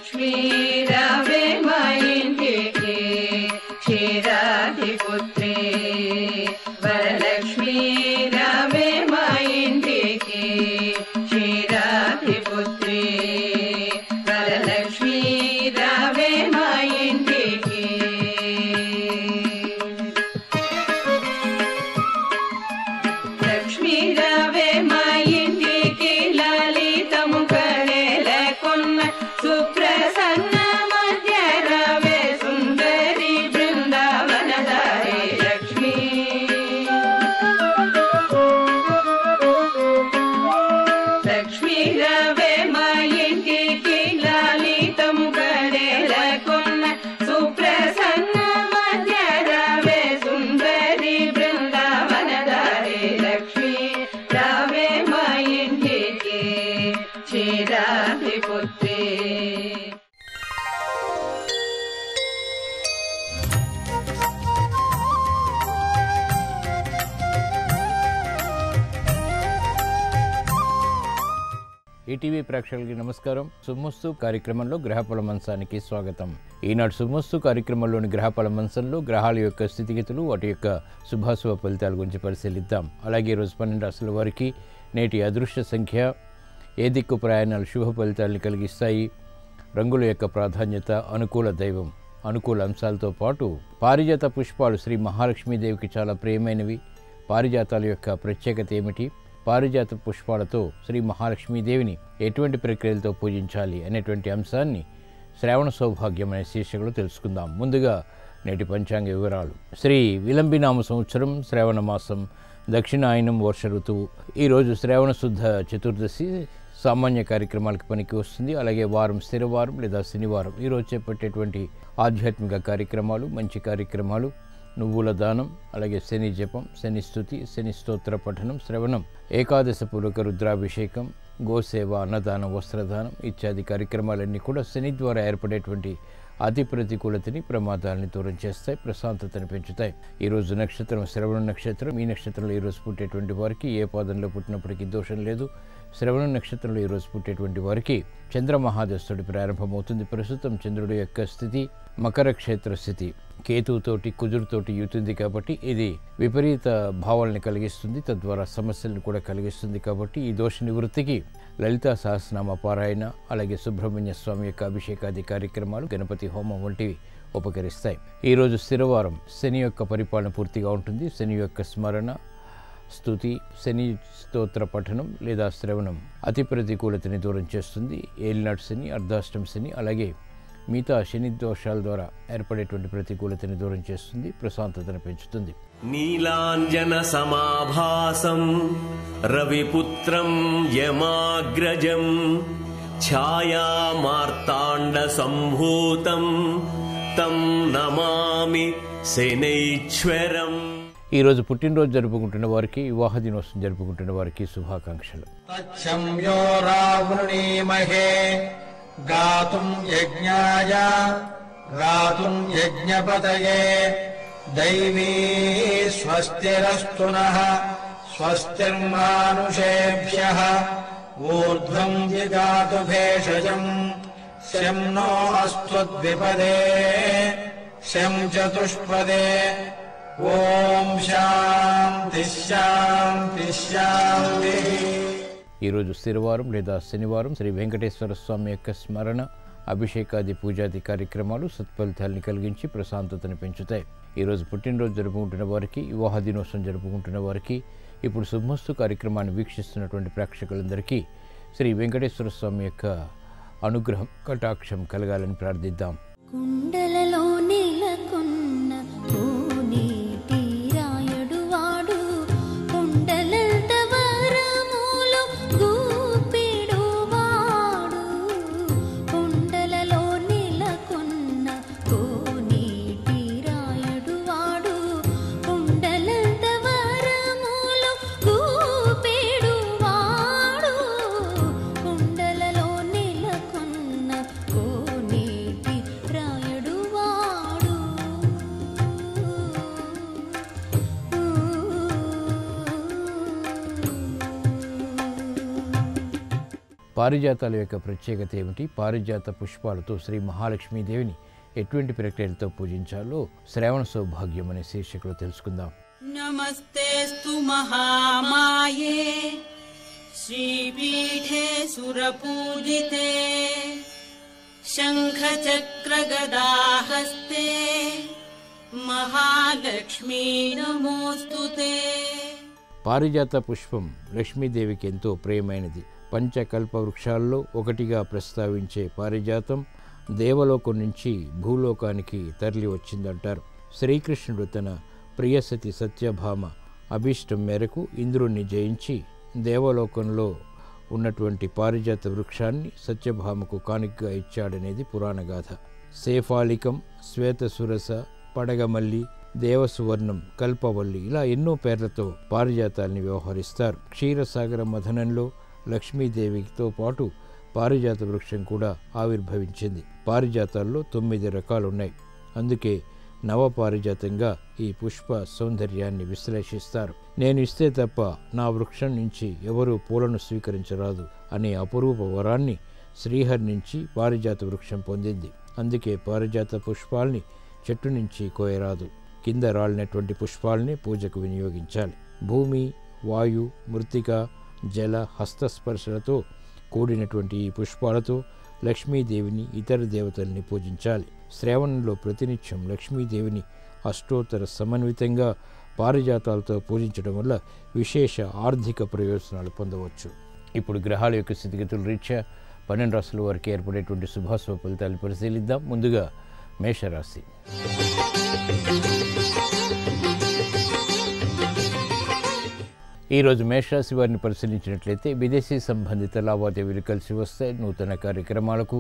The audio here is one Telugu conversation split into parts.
వరలక్ష్మీ రావే మా ఇంటికి క్షీరాధిపుత్రి వరలక్ష్మీ రావే మా ఇంటికి క్షీరాధిపుత్రి వరలక్ష్మీ రావే మా ఇంటికి లక్ష్మీ రావే మా ఇంటికి లలితము కళేలకున్న సుప్రసన్న మధ్య రావే సుందరి బృందావనదారి లక్ష్మీ లక్ష్మీ రావే మా ఇంటికి లలితము కళేలకున్న సుప్రసన్న మధ్య రావే సుందరి బృందావనదారి లక్ష్మీ రావే మా ఇంటికి క్షీరాధిపుత్రి ఈటీవీ ప్రేక్షకులకి నమస్కారం. శుభమస్తు కార్యక్రమంలో గ్రహఫల మంచానికి స్వాగతం. ఈనాడు శుభమస్తు కార్యక్రమంలోని గ్రహఫల మంచంలో గ్రహాల యొక్క స్థితిగతులు, వాటి యొక్క శుభాశుభ ఫలితాల గురించి పరిశీలిద్దాం. అలాగే ఈరోజు 12 రాశుల వారికి నేటి అదృష్ట సంఖ్య, ఏ దిక్కు ప్రయాణాలు శుభ ఫలితాలను కలిగిస్తాయి, రంగుల యొక్క ప్రాధాన్యత, అనుకూల దైవం, అనుకూల అంశాలతో పాటు పారిజాత పుష్పాలు శ్రీ మహాలక్ష్మీదేవికి చాలా ప్రియమైనవి. పారిజాతాల యొక్క ప్రత్యేకత ఏమిటి, పారిజాత పుష్పాలతో శ్రీ మహాలక్ష్మీదేవిని ఎటువంటి ప్రక్రియలతో పూజించాలి అనేటువంటి అంశాన్ని శ్రావణ సౌభాగ్యం అనే శీర్షికలో తెలుసుకుందాం. ముందుగా నేటి పంచాంగ వివరాలు. శ్రీ విలంబినామ సంవత్సరం, శ్రావణ మాసం, దక్షిణాయనం, వర్ష ఋతువు. ఈరోజు శ్రావణ శుద్ధ చతుర్దశి సామాన్య కార్యక్రమాలకు పనికి వస్తుంది. అలాగే వారం స్థిరవారం లేదా శనివారం. ఈరోజు చేపట్టేటువంటి ఆధ్యాత్మిక కార్యక్రమాలు, మంచి కార్యక్రమాలు, నువ్వుల దానం, అలాగే శని జపం, శని స్తుతి, శని స్తోత్ర పఠనం, శ్రవణం, ఏకాదశ పూర్వక రుద్రాభిషేకం, గోసేవ, అన్నదానం, వస్త్రదానం ఇత్యాది కార్యక్రమాలన్నీ కూడా శని ద్వారా ఏర్పడేటువంటి అతి ప్రతికూలతని, ప్రమాదాలని దూరం చేస్తాయి, ప్రశాంతతను పెంచుతాయి. ఈరోజు నక్షత్రం శ్రవణ నక్షత్రం. ఈ నక్షత్రంలో ఈరోజు పుట్టేటువంటి వారికి ఏ పాదంలో పుట్టినప్పటికీ దోషం లేదు. శ్రవణ నక్షత్రంలో ఈరోజు పుట్టేటువంటి వారికి చంద్రమహాదశుడి ప్రారంభమవుతుంది. ప్రస్తుతం చంద్రుడి యొక్క స్థితి మకర క్షేత్ర స్థితి, కేతువుతోటి కుజుడితోటి యుతుంది కాబట్టి ఇది విపరీత భావాలను కలిగిస్తుంది, తద్వారా సమస్యలను కూడా కలిగిస్తుంది. కాబట్టి ఈ దోష నివృత్తికి లలితా సహస్రనామ పారాయణ, అలాగే సుబ్రహ్మణ్య స్వామి యొక్క అభిషేకాది కార్యక్రమాలు, గణపతి హోమం వంటివి ఉపకరిస్తాయి. ఈరోజు స్థిరవారం. శని యొక్క పరిపాలన పూర్తిగా ఉంటుంది. శని యొక్క స్మరణ, స్తుతి, శని స్తోత్ర పఠనం లేదా శ్రవణం అతి ప్రతికూలతని దూరం చేస్తుంది. ఏలినాటి శని, అర్ధాష్టమ శని, అలాగే మిగతా శని దోషాల ద్వారా ఏర్పడేటువంటి ప్రతికూలతని దూరం చేస్తుంది, ప్రశాంతతను పెంచుతుంది. నీలాంజన సమాభాసం రవిపుత్రం యమాగ్రజం ఛాయా మార్తాండ సంభూతం తం నమామి శనైశ్వరం. ఈరోజు పుట్టినరోజు జరుపుకుంటున్న వారికి, వివాహ దినోత్సవం జరుపుకుంటున్న వారికి శుభాకాంక్షలు. తచ్చంయో రావృణీమహే గాతుం యజ్ఞాయ గాతుం యజ్ఞపతయే దైవీ స్వస్తిరస్తు నః స్వస్తిర్మానుషేభ్యః ఊర్ధ్వం విగాతు భేషజం శం నో అస్త్వద్విపదే శం చతుష్పదే. ఓం శాంతి శాంతి శాంతి. ఈరోజు స్థిరవారం లేదా శనివారం. శ్రీ వెంకటేశ్వర స్వామి యొక్క స్మరణ, అభిషేకాది పూజాది కార్యక్రమాలు సత్ఫలితాలని కలిగించి ప్రశాంతతను పెంచుతాయి. ఈరోజు పుట్టినరోజు జరుపుకుంటున్న వారికి, వివాహ దినోత్సవం జరుపుకుంటున్న వారికి, ఇప్పుడు శుభమస్తు కార్యక్రమాన్ని వీక్షిస్తున్నటువంటి ప్రేక్షకులందరికీ శ్రీ వెంకటేశ్వర స్వామి యొక్క అనుగ్రహం, కటాక్షం కలగాలని ప్రార్థిద్దాం. కుండలలో నెలకొన్న కోనేటి రాయుడు వాడు కుండలంత వరములు గూపిడు వాడు. కుండలలో నెలకొన్న కోనేటి రాయుడు వాడు కుండలంత వరములు గూపిడు వాడు. కుండలలో నెలకొన్న కోనేటి రాయుడు వాడు. పారిజాతాల యొక్క ప్రత్యేకత ఏమిటి, పారిజాత పుష్పాలతో శ్రీ మహాలక్ష్మీదేవిని ఎటువంటి ప్రక్రియలతో పూజించాలో శ్రావణ సౌభాగ్యం అనే శీర్షికలో తెలుసుకుందాం. నమస్తేస్తు మహామాయే శ్రీపీఠే సురపూజితే శంఖచక్రగదాహస్తే మహాలక్ష్మీ నమోస్తుతే. పారిజాత పుష్పం లక్ష్మీదేవికి ఎంతో ప్రియమైనది. పంచకల్ప వృక్షాల్లో ఒకటిగా ప్రస్తావించే పారిజాతం దేవలోకం నుంచి భూలోకానికి తరలి వచ్చిందంటారు. శ్రీకృష్ణుడు తన ప్రియసతి సత్యభామ అభీష్టం మేరకు ఇంద్రుణ్ణి జయించి దేవలోకంలో ఉన్నటువంటి పారిజాత వృక్షాన్ని సత్యభామకు కానుకగా ఇచ్చాడనేది పురాణగాథ. శేఫాలికం, శ్వేతసురస, పడగమల్లి, దేవసువర్ణం, కల్పవల్లి ఇలా ఎన్నో పేర్లతో పారిజాతాల్ని వ్యవహరిస్తారు. క్షీరసాగర మథనంలో లక్ష్మీదేవితో పాటు పారిజాత వృక్షం కూడా ఆవిర్భవించింది. పారిజాతాల్లో 9 రకాలున్నాయి. అందుకే నవపారిజాతంగా ఈ పుష్ప సౌందర్యాన్ని విశ్లేషిస్తారు. నేను ఇస్తే తప్ప నా వృక్షం నుంచి ఎవరూ పూలను స్వీకరించరాదు అనే అపురూప వరాన్ని శ్రీహరి నుంచి పారిజాత వృక్షం పొందింది. అందుకే పారిజాత పుష్పాల్ని చెట్టు నుంచి కోయరాదు, కింద రాలినటువంటి పుష్పాల్ని పూజకు వినియోగించాలి. భూమి, వాయు, మృత్తిక, జల, హస్తస్పర్శలతో కూడినటువంటి ఈ పుష్పాలతో లక్ష్మీదేవిని, ఇతర దేవతల్ని పూజించాలి. శ్రావణంలో ప్రతినిత్యం లక్ష్మీదేవిని అష్టోత్తర సమన్వితంగా పారిజాతాలతో పూజించడం వల్ల విశేష ఆర్థిక ప్రయోజనాలు పొందవచ్చు. ఇప్పుడు గ్రహాల యొక్క స్థితిగతుల రీత్యా 12 రాశుల వారికి ఏర్పడేటువంటి శుభాశుభ ఫలితాలు పరిశీలిద్దాం. ముందుగా మేషరాశి. ఈరోజు మేషరాశి వారిని పరిశీలించినట్లయితే విదేశీ సంబంధిత లావాదేవీలు కలిసి వస్తాయి. నూతన కార్యక్రమాలకు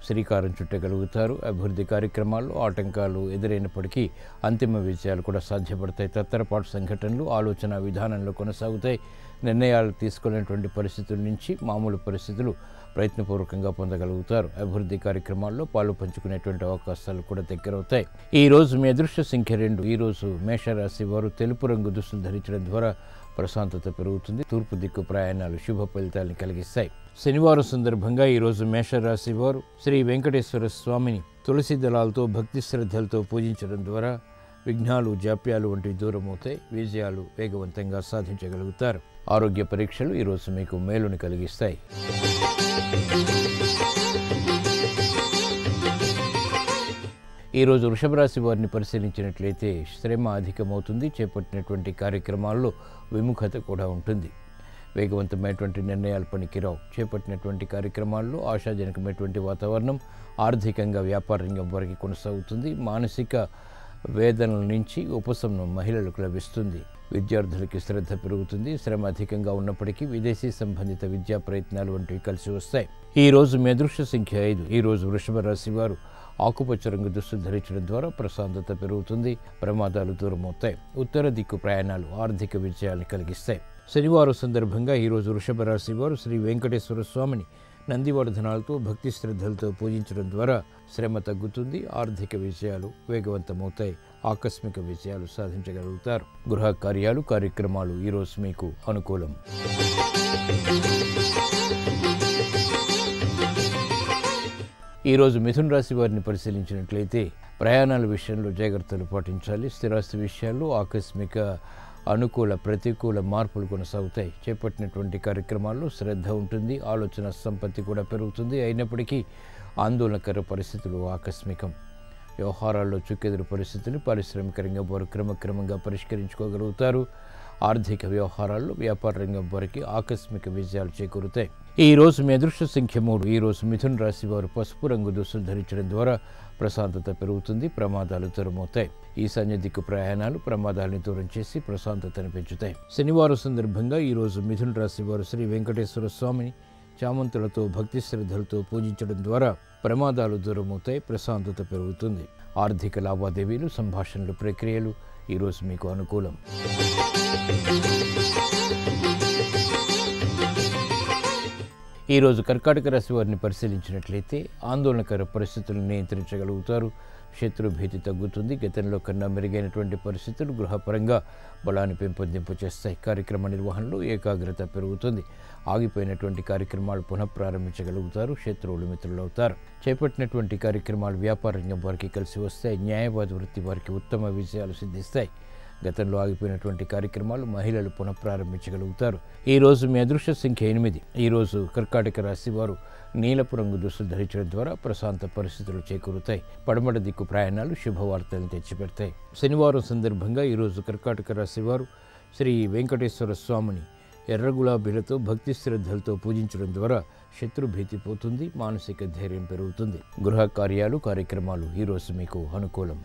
శ్రీకారం చుట్టగలుగుతారు. అభివృద్ధి కార్యక్రమాల్లో ఆటంకాలు ఎదురైనప్పటికీ అంతిమ విజయాలు కూడా సాధ్యపడతాయి. తత్తరపాటు సంఘటనలు ఆలోచన విధానంలో కొనసాగుతాయి. నిర్ణయాలు తీసుకునేటువంటి పరిస్థితుల నుంచి మామూలు పరిస్థితులు ప్రయత్నపూర్వకంగా పొందగలుగుతారు. అభివృద్ధి కార్యక్రమాల్లో పాలు పంచుకునేటువంటి అవకాశాలు కూడా దగ్గరవుతాయి. ఈరోజు మీ అదృష్ట సంఖ్య 2. ఈరోజు మేషరాశి వారు తెలుపు రంగు దుస్తులు ధరించడం ద్వారా ప్రశాంతత పెరుగుతుంది. తూర్పు దిక్కు ప్రయాణాలు శుభ ఫలితాలను కలిగిస్తాయి. శనివారం సందర్భంగా ఈరోజు మేషరాశి వారు శ్రీ వెంకటేశ్వర స్వామిని తులసి దళాలతో భక్తి శ్రద్ధలతో పూజించడం ద్వారా విఘ్నాలు, జాప్యాలు వంటివి దూరమవుతాయి. విజయాలు వేగవంతంగా సాధించగలుగుతారు. ఆరోగ్య పరీక్షలు ఈరోజు మీకు మేలుని కలిగిస్తాయి. ఈరోజు వృషభ రాశి వారిని పరిశీలించినట్లయితే శ్రమ అధికమవుతుంది. చేపట్టినటువంటి కార్యక్రమాల్లో విముఖత కూడా ఉంటుంది. వేగవంతమైనటువంటి నిర్ణయాలు పనికిరావు. చేపట్టినటువంటి కార్యక్రమాల్లో ఆశాజనకమైనటువంటి వాతావరణం ఆర్థికంగా వ్యాపార రంగం వరకు కొనసాగుతుంది. మానసిక వేదనల నుంచి ఉపశమనం మహిళలకు లభిస్తుంది. విద్యార్థులకి శ్రద్ధ పెరుగుతుంది. శ్రమ అధికంగా ఉన్నప్పటికీ విదేశీ సంబంధిత విద్యా ప్రయత్నాలు వంటివి కలిసి వస్తాయి. ఈరోజు మీ అదృష్ట సంఖ్య 5. ఈరోజు వృషభ రాశి వారు ఆకుపచ్చ రంగు దుస్తులు ధరించడం ద్వారా ప్రశాంతత పెరుగుతుంది. ప్రమాదాలు దూరమవుతాయి. ఉత్తర దిక్కు ప్రయాణాలు ఆర్థిక విజయాలను కలిగిస్తాయి. శనివారం సందర్భంగా ఈరోజు వృషభ రాశి వారు శ్రీ వెంకటేశ్వర స్వామిని నందివర్ధనాలతో భక్తి శ్రద్ధలతో పూజించడం ద్వారా శ్రమ తగ్గుతుంది. ఆర్థిక విజయాలు వేగవంతమవుతాయి. ఆకస్మిక విజయాలు సాధించగలుగుతారు. గృహ కార్యాలు, కార్యక్రమాలు ఈరోజు మీకు అనుకూలం. ఈరోజు మిథున రాశి వారిని పరిశీలించినట్లయితే ప్రయాణాల విషయంలో జాగ్రత్తలు పాటించాలి. స్థిరాస్తి విషయాల్లో ఆకస్మిక అనుకూల ప్రతికూల మార్పులు కొనసాగుతాయి. చేపట్టినటువంటి కార్యక్రమాల్లో శ్రద్ధ ఉంటుంది. ఆలోచన సంపత్తి కూడా పెరుగుతుంది. అయినప్పటికీ ఆందోళనకర పరిస్థితులు ఆకస్మికం. వ్యవహారాల్లో చుక్కెదురు పరిస్థితులు పారిశ్రామిక రంగం వారు క్రమక్రమంగా పరిష్కరించుకోగలుగుతారు. ఆర్థిక వ్యవహారాల్లో వ్యాపార రంగం వారికి ఆకస్మిక విజయాలు చేకూరుతాయి. ఈరోజు మీ అదృష్ట సంఖ్య 3. ఈరోజు మిథున రాశి వారు పసుపు రంగు దుస్తులు ధరించడం ద్వారా ప్రశాంతత పెరుగుతుంది. ప్రమాదాలు దూరమవుతాయి. ఈశాన్య దిక్కు ప్రయాణాలు ప్రమాదాలను దూరం చేసి ప్రశాంతతను పెంచుతాయి. శనివారం సందర్భంగా ఈరోజు మిథున రాశి వారు శ్రీ వెంకటేశ్వర స్వామిని చామంతులతో భక్తి శ్రద్ధలతో పూజించడం ద్వారా ప్రమాదాలు దూరమవుతాయి. ప్రశాంతత పెరుగుతుంది. ఆర్థిక లావాదేవీలు, సంభాషణలు, ప్రక్రియలు ఈరోజు మీకు అనుకూలం. ఈరోజు కర్కాటక రాశి వారిని పరిశీలించినట్లయితే ఆందోళనకర పరిస్థితులను నియంత్రించగలుగుతారు. శత్రుభీతి తగ్గుతుంది. గతంలో కన్నా మెరుగైనటువంటి పరిస్థితులు గృహపరంగా బలాన్ని పెంపొందింపు చేస్తాయి. కార్యక్రమ నిర్వహణలో ఏకాగ్రత పెరుగుతుంది. ఆగిపోయినటువంటి కార్యక్రమాలు పునఃప్రారంభించగలుగుతారు. శత్రువులు మిత్రులవుతారు. చేపట్టినటువంటి కార్యక్రమాలు వ్యాపార రంగం వారికి కలిసి వస్తాయి. న్యాయవాద వృత్తి వారికి ఉత్తమ విజయాలు సిద్ధిస్తాయి. గతంలో ఆగిపోయినటువంటి కార్యక్రమాలు మహిళలు పునఃప్రారంభించగలుగుతారు. ఈరోజు మీ అదృష్ట సంఖ్య 8. ఈరోజు కర్కాటక రాశి వారు నీలపు రంగు దుస్తులు ధరించడం ద్వారా ప్రశాంత పరిస్థితులు చేకూరుతాయి. పడమట దిక్కు ప్రయాణాలు శుభవార్తలను తెచ్చిపెడతాయి. శనివారం సందర్భంగా ఈరోజు కర్కాటక రాశి వారు శ్రీ వెంకటేశ్వర స్వామిని ఎర్ర గులాబీలతో భక్తి శ్రద్ధలతో పూజించడం ద్వారా శత్రుభీతి పోతుంది. మానసిక ధైర్యం పెరుగుతుంది. గృహ కార్యాలు కార్యక్రమాలు ఈరోజు మీకు అనుకూలం.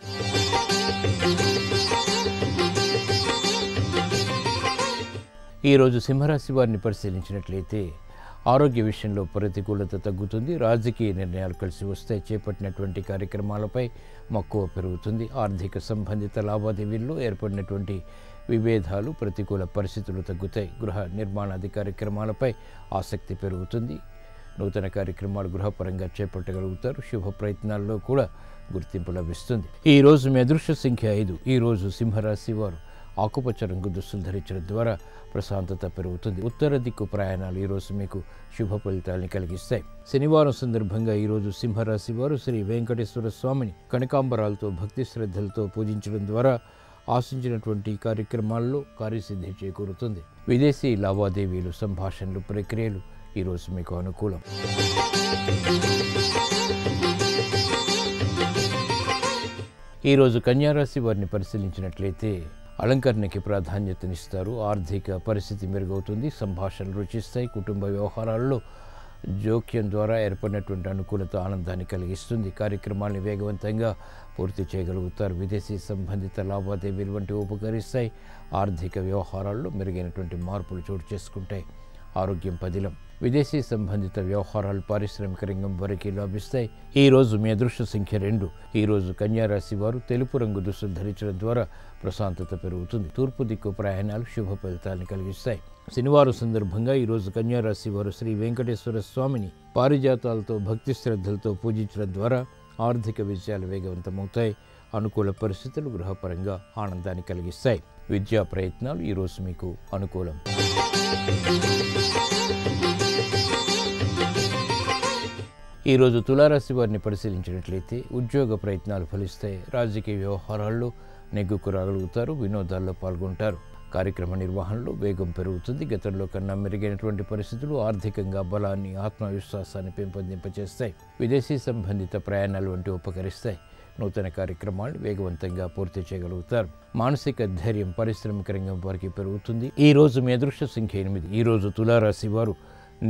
ఈరోజు సింహరాశి వారిని పరిశీలించినట్లయితే ఆరోగ్య విషయంలో ప్రతికూలత తగ్గుతుంది. రాజకీయ నిర్ణయాలు కలిసి వస్తాయి. చేపట్టినటువంటి కార్యక్రమాలపై మక్కువ పెరుగుతుంది. ఆర్థిక సంబంధిత లావాదేవీల్లో ఏర్పడినటువంటి విభేదాలు ప్రతికూల పరిస్థితులు తగ్గుతాయి. గృహ నిర్మాణాది కార్యక్రమాలపై ఆసక్తి పెరుగుతుంది. నూతన కార్యక్రమాలు గృహపరంగా చేపట్టగలుగుతారు. శుభ ప్రయత్నాల్లో కూడా గుర్తింపు లభిస్తుంది. ఈరోజు మీ అదృష్ట సంఖ్య 5. ఈరోజు సింహరాశి వారు ఆకుపచ్చ రంగు దుస్తులు ధరించడం ద్వారా ప్రశాంతత పెరుగుతుంది. ఉత్తర దిక్కు ప్రయాణాలు ఈరోజు మీకు శుభ ఫలితాలను కలిగిస్తాయి. శనివారం సందర్భంగా ఈరోజు సింహరాశి వారు శ్రీ వెంకటేశ్వర స్వామిని కనకాంబరాలతో భక్తి శ్రద్ధలతో పూజించడం ద్వారా ఆశించినటువంటి కార్యక్రమాల్లో కార్యసిద్ధి చేకూరుతుంది. విదేశీ లావాదేవీలు సంభాషణలు ప్రక్రియలు ఈరోజు మీకు అనుకూలం. ఈరోజు కన్యారాశి వారిని పరిశీలించినట్లయితే అలంకరణకి ప్రాధాన్యతనిస్తారు. ఆర్థిక పరిస్థితి మెరుగవుతుంది. సంభాషణలు రుచిస్తాయి. కుటుంబ వ్యవహారాల్లో జోక్యం ద్వారా ఏర్పడినటువంటి అనుకూలత ఆనందాన్ని కలిగిస్తుంది. కార్యక్రమాలను వేగవంతంగా పూర్తి చేయగలుగుతారు. విదేశీ సంబంధిత లావాదేవీలు వంటివి ఉపకరిస్తాయి. ఆర్థిక వ్యవహారాల్లో మెరుగైనటువంటి మార్పులు చోటు చేసుకుంటాయి. ఆరోగ్యం పదిలం. విదేశీ సంబంధిత వ్యవహారాలు పారిశ్రామిక రంగం వారికి లాభిస్తాయి. ఈరోజు మీ అదృష్ట సంఖ్య 2. ఈరోజు కన్యారాశి వారు తెలుపు రంగు దుస్తులు ధరించడం ద్వారా ప్రశాంతత పెరుగుతుంది. తూర్పు దిక్కు ప్రయాణాలు శుభ ఫలితాలను కలిగిస్తాయి. శనివారం సందర్భంగా ఈరోజు కన్యారాశి వారు శ్రీ వెంకటేశ్వర స్వామిని పారిజాతాలతో భక్తి శ్రద్ధలతో పూజించడం ద్వారా ఆర్థిక విజయాలు వేగవంతమవుతాయి. అనుకూల పరిస్థితులు గృహపరంగా ఆనందాన్ని కలిగిస్తాయి. విద్యా ప్రయత్నాలు ఈరోజు మీకు అనుకూలం. ఈరోజు తులారాశి వారిని పరిశీలించినట్లయితే ఉద్యోగ ప్రయత్నాలు ఫలిస్తాయి. రాజకీయ వ్యవహారాల్లో నెగ్గుకు రాగలుగుతారు. వినోదాల్లో పాల్గొంటారు. కార్యక్రమ నిర్వహణలో వేగం పెరుగుతుంది. గతంలో కన్నా మెరుగైనటువంటి పరిస్థితులు ఆర్థికంగా బలాన్ని ఆత్మవిశ్వాసాన్ని పెంపొందింపచేస్తాయి. విదేశీ సంబంధిత ప్రయాణాలు వంటి ఉపకరిస్తాయి. నూతన కార్యక్రమాలు వేగవంతంగా పూర్తి చేయగలుగుతారు. మానసిక ధైర్యం పారిశ్రామిక రంగం వారికి పెరుగుతుంది. ఈరోజు మీ అదృష్ట సంఖ్య 8. ఈరోజు తులారాశి వారు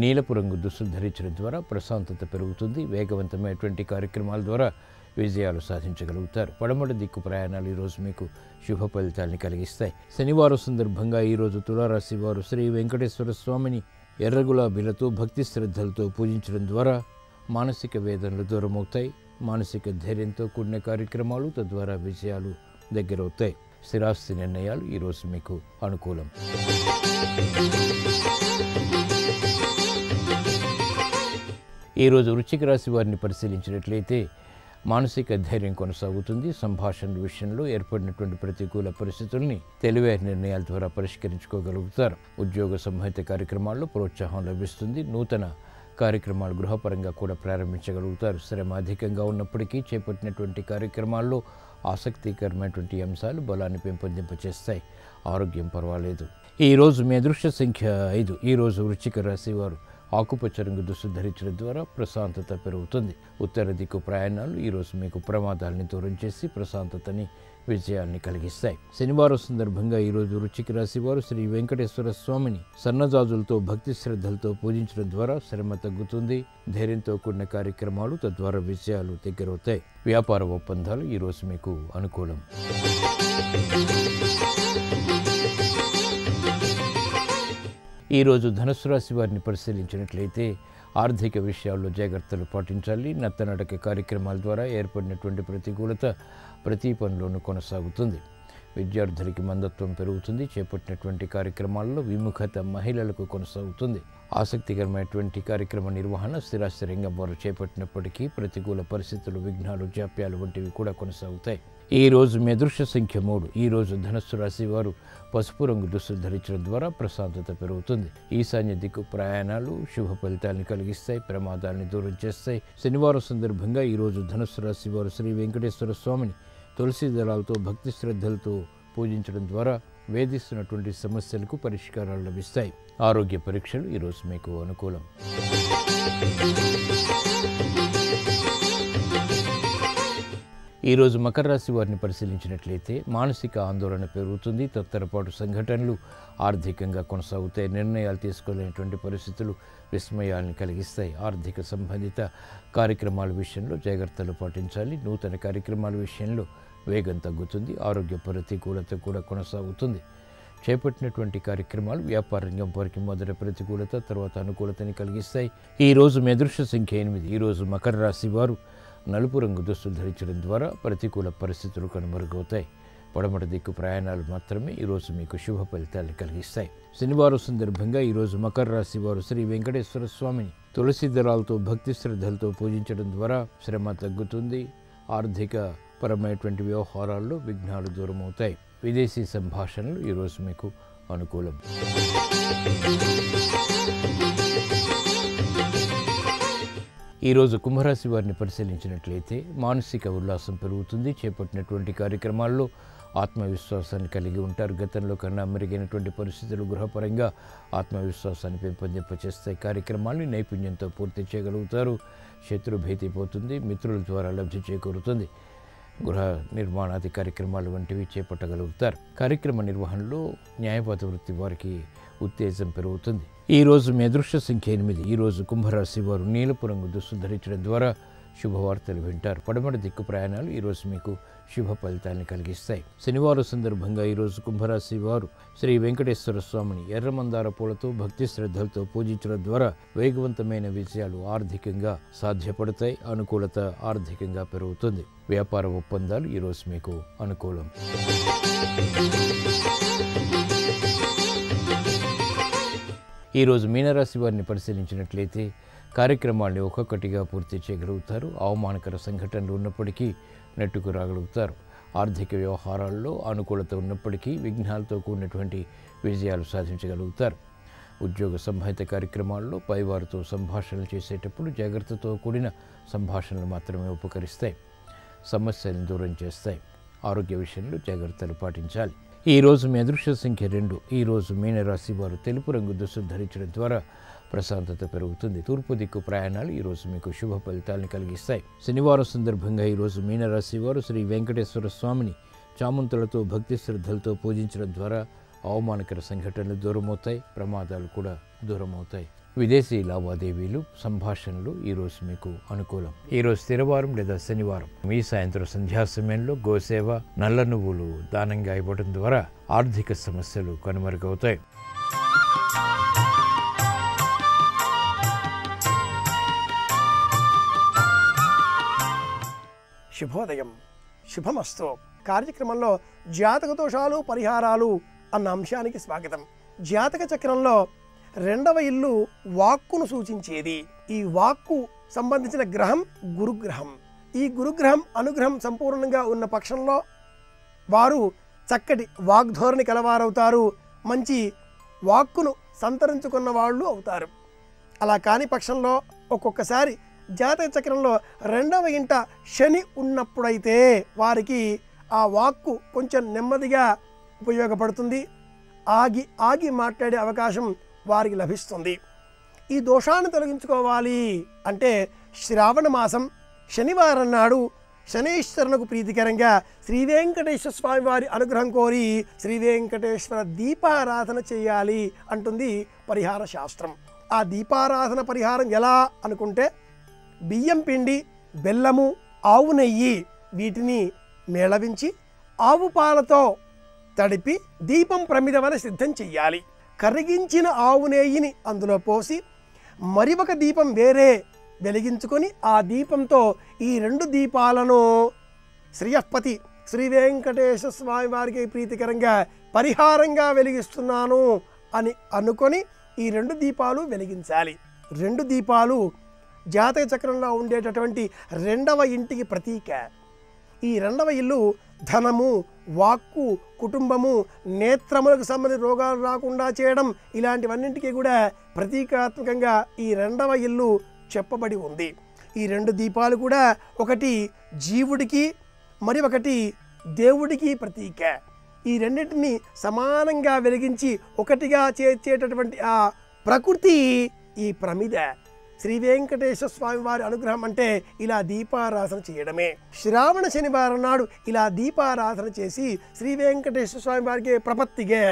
నీలపు రంగు దుస్తులు ధరించడం ద్వారా ప్రశాంతత పెరుగుతుంది. వేగవంతమైనటువంటి కార్యక్రమాల ద్వారా విజయాలు సాధించగలుగుతారు. పడమట దిక్కు ప్రయాణాలు ఈరోజు మీకు శుభ ఫలితాలను కలిగిస్తాయి. శనివారం సందర్భంగా ఈరోజు తులారాశి వారు శ్రీ వెంకటేశ్వర స్వామిని ఎర్ర గులాబీలతో భక్తి శ్రద్ధలతో పూజించడం ద్వారా మానసిక వేదనలు దూరమవుతాయి. మానసిక ధైర్యంతో కూడిన కార్యక్రమాలు తద్వారా విజయాలు దగ్గరవుతాయి. స్థిరాస్తి నిర్ణయాలు ఈరోజు మీకు అనుకూలం. ఈరోజు వృశ్చిక రాశి వారిని పరిశీలించినట్లయితే మానసిక ధైర్యం కొనసాగుతుంది. సంభాషణ విషయంలో ఏర్పడినటువంటి ప్రతికూల పరిస్థితుల్ని తెలివైన నిర్ణయాల ద్వారా పరిష్కరించుకోగలుగుతారు. ఉద్యోగ సంహిత కార్యక్రమాల్లో ప్రోత్సాహం లభిస్తుంది. నూతన కార్యక్రమాలు గృహపరంగా కూడా ప్రారంభించగలుగుతారు. శ్రమ అధికంగా ఉన్నప్పటికీ చేపట్టినటువంటి కార్యక్రమాల్లో ఆసక్తికరమైనటువంటి అంశాలు బలాన్ని పెంపొందింపచేస్తాయి. ఆరోగ్యం పర్వాలేదు. ఈరోజు మీ అదృష్ట సంఖ్య 5. ఈరోజు వృశ్చిక రాశి వారు ఆకుపచ్చ రంగు దుస్తులు ధరించడం ద్వారా ప్రశాంతత పెరుగుతుంది. ఉత్తర దిక్కు ప్రయాణాలు ఈరోజు మీకు ప్రమాదాలని దూరం చేసి ప్రశాంతతని విజయాన్ని కలిగిస్తాయి. శనివారం సందర్భంగా ఈరోజు వృశ్చిక రాశి వారు శ్రీ వెంకటేశ్వర స్వామిని సన్నజాజులతో భక్తి శ్రద్ధలతో పూజించడం ద్వారా శ్రమ తగ్గుతుంది. ధైర్యంతో కూడిన కార్యక్రమాలు తద్వారా విజయాలు దగ్గరవుతాయి. వ్యాపార ఒప్పందాలు ఈరోజు మీకు అనుకూలం. ఈరోజు ధనుస్సు రాశి వారిని పరిశీలించినట్లయితే ఆర్థిక విషయాల్లో జాగ్రత్తలు పాటించాలి. నత్తనడక కార్యక్రమాల ద్వారా ఏర్పడినటువంటి ప్రతికూలత ప్రతి పనిలోనూ కొనసాగుతుంది. విద్యార్థులకి మందత్వం పెరుగుతుంది. చేపట్టినటువంటి కార్యక్రమాల్లో విముఖత మహిళలకు కొనసాగుతుంది. ఆసక్తికరమైనటువంటి కార్యక్రమ నిర్వహణ స్థిరాస్తి రంగం వారు చేపట్టినప్పటికీ ప్రతికూల పరిస్థితులు, విఘ్నాలు, జాప్యాలు వంటివి కూడా కొనసాగుతాయి. ఈ రోజు మీ అదృష్ట సంఖ్య 3. ఈ రోజు ధనస్సు రాశి వారు పసుపు రంగు దుస్తులు ధరించడం ద్వారా ప్రశాంతత పెరుగుతుంది. ఈశాన్య దిక్కు ప్రయాణాలు శుభ ఫలితాలను కలిగిస్తాయి, ప్రమాదాలను దూరం చేస్తాయి. శనివారం సందర్భంగా ఈ రోజు ధనస్సు రాశి వారు శ్రీ వెంకటేశ్వర స్వామిని తులసి దళాలతో భక్తి శ్రద్ధలతో పూజించడం ద్వారా వేధిస్తున్నటువంటి సమస్యలకు పరిష్కారాలు లభిస్తాయి. ఆరోగ్య పరీక్షలు ఈరోజు మీకు అనుకూలం. ఈరోజు మకర రాశి వారిని పరిశీలించినట్లయితే మానసిక ఆందోళన పెరుగుతుంది. తత్తరపాటు సంఘటనలు ఆర్థికంగా కొనసాగుతాయి. నిర్ణయాలు తీసుకోలేనటువంటి పరిస్థితులు విస్మయాలను కలిగిస్తాయి. ఆర్థిక సంబంధిత కార్యక్రమాల విషయంలో జాగ్రత్తలు పాటించాలి. నూతన కార్యక్రమాల విషయంలో వేగం తగ్గుతుంది. ఆరోగ్య ప్రతికూలత కూడా కొనసాగుతుంది. చేపట్టినటువంటి కార్యక్రమాలు వ్యాపార రంగం వారికి మొదట ప్రతికూలత, తర్వాత అనుకూలతని కలిగిస్తాయి. ఈరోజు మీ అదృష్ట సంఖ్య 8. ఈరోజు మకర రాశి వారు నలుపు రంగు దుస్తులు ధరించడం ద్వారా ప్రతికూల పరిస్థితులు కనుమరుగవుతాయి. పడమటి దిక్కు ప్రయాణాలు మాత్రమే ఈరోజు మీకు శుభ ఫలితాలను కలిగిస్తాయి. శనివారం సందర్భంగా ఈరోజు మకర రాశి వారు శ్రీ వెంకటేశ్వర స్వామిని తులసి దళాలతో భక్తి శ్రద్ధలతో పూజించడం ద్వారా శ్రమ తగ్గుతుంది. ఆర్థిక పరమైనటువంటి వ్యవహారాల్లో విఘ్నాలు దూరమవుతాయి. విదేశీ సంభాషణలు ఈరోజు మీకు అనుకూలం. ఈరోజు కుంభరాశి వారిని పరిశీలించినట్లయితే మానసిక ఉల్లాసం పెరుగుతుంది. చేపట్టినటువంటి కార్యక్రమాల్లో ఆత్మవిశ్వాసాన్ని కలిగి ఉంటారు. గతంలో కన్నా మెరుగైనటువంటి పరిస్థితులు గృహపరంగా ఆత్మవిశ్వాసాన్ని పెంపొందింపచేస్తాయి. కార్యక్రమాన్ని నైపుణ్యంతో పూర్తి చేయగలుగుతారు. శత్రుభీతి పోతుంది. మిత్రుల ద్వారా లబ్ధి చేకూరుతుంది. గృహ నిర్మాణాది కార్యక్రమాలు వంటివి చేపట్టగలుగుతారు. కార్యక్రమ నిర్వహణలో న్యాయవాద వృత్తి వారికి ఉత్తేజం పెరుగుతుంది. ఈరోజు మీ అదృష్ట సంఖ్య 8. ఈరోజు కుంభరాశి వారు నీలపు రంగు దుస్తులు ధరించడం ద్వారా శుభవార్తలు వింటారు. పడమటి దిక్కు ప్రయాణాలు ఈరోజు మీకు శుభ ఫలితాలను కలిగిస్తాయి. శనివారం సందర్భంగా ఈరోజు కుంభరాశి వారు శ్రీ వెంకటేశ్వర స్వామిని ఎర్రమందార పూలతో భక్తి శ్రద్ధలతో పూజించడం ద్వారా వేగవంతమైన విజయాలు ఆర్థికంగా సాధ్యపడతాయి. అనుకూలత ఆర్థికంగా పెరుగుతుంది. వ్యాపార ఒప్పందాలు ఈరోజు మీకు అనుకూలం. ఈరోజు మీనరాశి వారిని పరిశీలించినట్లయితే కార్యక్రమాల్ని ఒక్కొక్కటిగా పూర్తి చేయగలుగుతారు. అవమానకర సంఘటనలు ఉన్నప్పటికీ నెట్టుకు రాగలుగుతారు. ఆర్థిక వ్యవహారాల్లో అనుకూలత ఉన్నప్పటికీ విఘ్నాలతో కూడినటువంటి విజయాలు సాధించగలుగుతారు. ఉద్యోగ సంబంధిత కార్యక్రమాల్లో పైవారితో సంభాషణలు చేసేటప్పుడు జాగ్రత్తతో కూడిన సంభాషణలు మాత్రమే ఉపకరిస్తాయి. సమస్యలను దూరం చేస్తాయి. ఆరోగ్య విషయంలో జాగ్రత్తలు పాటించాలి. ఈరోజు మీ అదృష్ట సంఖ్య 2. ఈరోజు మీనరాశి వారు తెలుపు రంగు దుస్తులు ధరించడం ద్వారా ప్రశాంతత పెరుగుతుంది. తూర్పు దిక్కు ప్రయాణాలు ఈరోజు మీకు శుభ ఫలితాలను కలిగిస్తాయి. శనివారం సందర్భంగా ఈరోజు మీనరాశి వారు శ్రీ వెంకటేశ్వర స్వామిని చామంతులతో భక్తి శ్రద్ధలతో పూజించడం ద్వారా అవమానకర సంఘటనలు దూరమవుతాయి. ప్రమాదాలు కూడా దూరమవుతాయి. విదేశీ లావాదేవీలు, సంభాషణలు ఈరోజు మీకు అనుకూలం. ఈరోజు స్థిరవారం లేదా శనివారం మీ సాయంత్రం సంధ్యా సమయంలో గోసేవ, నల్ల నువ్వులు దానంగా ఇవ్వడం ద్వారా ఆర్థిక సమస్యలు కనుమరుగవుతాయి. శుభోదయం. శుభమస్తు. కార్యక్రమంలో జాతక దోషాలు పరిహారాలు అన్న అంశానికి స్వాగతం. జాతక చక్రంలో 2వ ఇల్లు వాక్కును సూచించేది. ఈ వాక్కు సంబంధించిన గ్రహం గురుగ్రహం. ఈ గురుగ్రహం అనుగ్రహం సంపూర్ణంగా ఉన్న పక్షంలో వారు చక్కటి వాగ్ధోరణి కలవారవుతారు. మంచి వాక్కును సంతరించుకున్న వాళ్ళు అవుతారు. అలా కాని పక్షంలో ఒక్కొక్కసారి జాతక చక్రంలో 2వ ఇంట శని ఉన్నప్పుడైతే వారికి ఆ వాక్కు కొంచెం నెమ్మదిగా ఉపయోగపడుతుంది. ఆగి మాట్లాడే అవకాశం వారికి లభిస్తుంది. ఈ దోషాన్ని తొలగించుకోవాలి అంటే శ్రావణ మాసం శనివారం నాడు శనీశ్వరునకు ప్రీతికరంగా శ్రీ వెంకటేశ్వర స్వామి వారి అనుగ్రహం కోరి శ్రీ వెంకటేశ్వర దీపారాధన చేయాలి అంటుంది పరిహార శాస్త్రం. ఆ దీపారాధన పరిహారం ఎలా అనుకుంటే బియ్యం పిండి, బెల్లము, ఆవు నెయ్యి వీటిని మేళవించి ఆవు పాలతో తడిపి దీపం ప్రమిద వలె సిద్ధం చెయ్యాలి. కరిగించిన ఆవు నెయ్యిని అందులో పోసి మరి ఒక దీపం వేరే వెలిగించుకొని ఆ దీపంతో ఈ 2 దీపాలను శ్రీయపతి శ్రీ వెంకటేశ్వర స్వామి వారికి ప్రీతికరంగా పరిహారంగా వెలిగిస్తున్నాను అని అనుకొని ఈ 2 దీపాలు వెలిగించాలి. 2 దీపాలు జాతక చక్రంలో ఉండేటటువంటి 2వ ఇంటికి ప్రతీక. ఈ 2వ ఇల్లు ధనము, వాక్కు, కుటుంబము, నేత్రములకు సంబంధించిన రోగాలు రాకుండా చేయడం, ఇలాంటివన్నింటికీ కూడా ప్రతీకాత్మకంగా ఈ 2వ ఇల్లు చెప్పబడి ఉంది. ఈ 2 దీపాలు కూడా ఒకటి జీవుడికి మరి ఒకటి దేవుడికి ప్రతీక. ఈ రెండింటిని సమానంగా వెలిగించి ఒకటిగా చేర్చేటటువంటి ఆ ప్రకృతి ఈ ప్రమిద. శ్రీ వెంకటేశ్వర స్వామి వారి అనుగ్రహం అంటే ఇలా దీపారాధన చేయడమే. శ్రావణ శనివారం నాడు ఇలా దీపారాధన చేసి శ్రీ వెంకటేశ్వర స్వామి వారికి ప్రపత్తిగా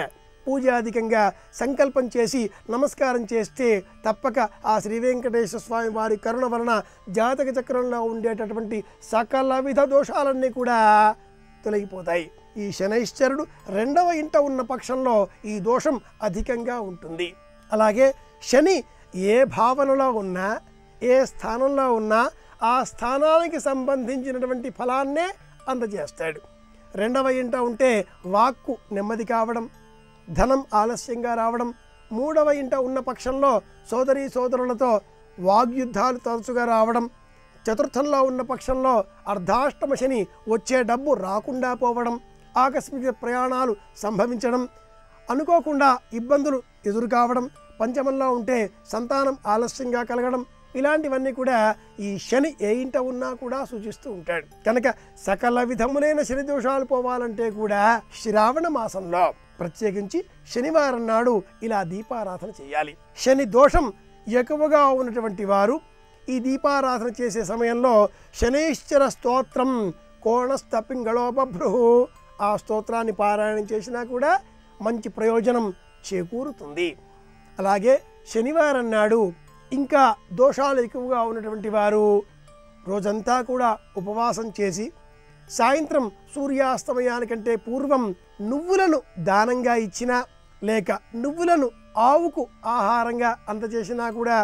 పూజాధికంగా సంకల్పం చేసి నమస్కారం చేస్తే తప్పక ఆ శ్రీ వెంకటేశ్వర స్వామి వారి కరుణ వలన జాతక చక్రంలో ఉండేటటువంటి సకల విధ దోషాలన్నీ కూడా తొలగిపోతాయి. ఈ శనైశ్చరుడు 2వ ఇంట ఉన్న పక్షంలో ఈ దోషం అధికంగా ఉంటుంది. అలాగే శని ఏ భావనలో ఉన్నా, ఏ స్థానంలో ఉన్నా ఆ స్థానానికి సంబంధించినటువంటి ఫలాన్నే అందజేస్తాడు. 2వ ఇంట ఉంటే వాక్కు నెమ్మది కావడం, ధనం ఆలస్యంగా రావడం, 3వ ఇంట ఉన్న పక్షంలో సోదరీ సోదరులతో వాగ్యుద్ధాలు తరచుగా రావడం, 4థంలో ఉన్న పక్షంలో అర్ధాష్టమ శని వచ్చే డబ్బు రాకుండా పోవడం, ఆకస్మిక ప్రయాణాలు సంభవించడం, అనుకోకుండా ఇబ్బందులు ఎదురు కావడం, 5మంలో ఉంటే సంతానం ఆలస్యంగా కలగడం, ఇలాంటివన్నీ కూడా ఈ శని ఏ ఇంట ఉన్నా కూడా సూచిస్తూ ఉంటాడు. కనుక సకల విధములైన శని దోషాలు పోవాలంటే కూడా శ్రావణ మాసంలో ప్రత్యేకించి శనివారం నాడు ఇలా దీపారాధన చేయాలి. శని దోషం ఎక్కువగా ఉన్నటువంటి వారు ఈ దీపారాధన చేసే సమయంలో శనైశ్చర స్తోత్రం కోణస్థపింగళోపభ్రు ఆ స్తోత్రాన్ని పారాయణం చేసినా కూడా మంచి ప్రయోజనం చేకూరుతుంది. అలాగే శనివారం నాడు ఇంకా దోషాలు ఎక్కువగా ఉన్నటువంటి వారు రోజంతా కూడా ఉపవాసం చేసి సాయంత్రం సూర్యాస్తమయానికంటే పూర్వం నువ్వులను దానంగా ఇచ్చినా లేక నువ్వులను ఆవుకు ఆహారంగా అందజేసినా కూడా